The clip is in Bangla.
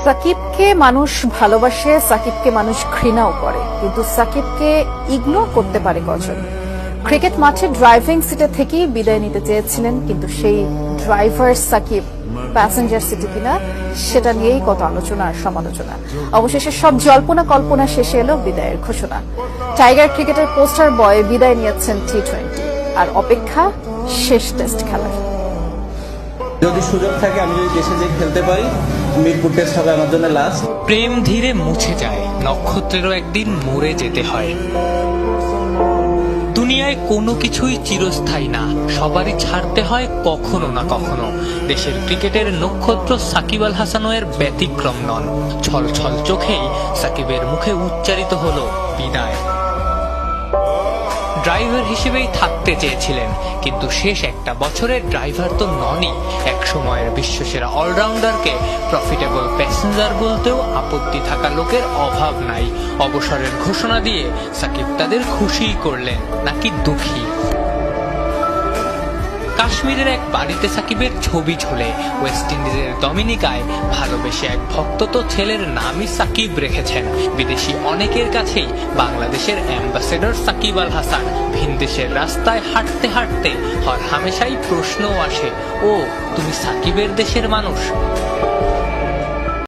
সাকিবকে মানুষ ভালোবাসে, সাকিবকে মানুষ ঘৃণাও করে, কিন্তু সাকিবকে ইগনোর করতে পারে কজন? ক্রিকেট মাঠে ড্রাইভিং সিটে থেকেই বিদায় নিতে চেয়েছিলেন, কিন্তু সেই ড্রাইভার সাকিব প্যাসেঞ্জার সিটে কিনা সেটা নিয়েই কত আলোচনা আর সমালোচনা। অবশেষে সব জল্পনা কল্পনা শেষে এলো বিদায়ের ঘোষণা। টাইগার ক্রিকেটের পোস্টার বয় বিদায় নিয়েছেন টি-20, আর অপেক্ষা শেষ টেস্ট খেলার। যদি সুযোগ থাকে, আমি যদি দেশে যেয়ে খেলতে পারি, মিরপুর টেস্ট হবে আমার জন্য লাস্ট। প্রেম ধীরে মুছে যায়, নক্ষত্রেরও একদিন মরে যেতে হয়। দুনিয়ায় কোনো কিছুই চিরস্থায়ী না, সবারই ছাড়তে হয় কখনো না কখনো। দেশের ক্রিকেটের নক্ষত্র সাকিব আল হাসানও এর ব্যতিক্রম নন। ছল ছল চোখেই সাকিবের মুখে উচ্চারিত হলো বিদায়। ড্রাইভার হিসেবেই থাকতে চেয়েছিলেন, কিন্তু শেষ একটা বছরের ড্রাইভার তো ননই। এক সময়ের বিশ্বসেরা অলরাউন্ডারকে প্রফিটেবল প্যাসেঞ্জার বলতেও আপত্তি থাকা লোকের অভাব নাই। অবসরের ঘোষণা দিয়ে সাকিব তাদের খুশিই করলেন নাকি দুঃখী? কাশ্মীরের এক বাড়িতে সাকিবের ছবি ঝোলে। ওয়েস্ট ইন্ডিজের ডমিনিকায় ভালোবেসে এক ভক্ত তো ছেলের নামই সাকিব রেখেছেন। বিদেশি অনেকের কাছেই বাংলাদেশের অ্যাম্বাসেডর সাকিব আল হাসান। ভিনদেশের রাস্তায় হাঁটতে হাঁটতে হর হামেশাই প্রশ্নও আসে, ও তুমি সাকিবের দেশের মানুষ?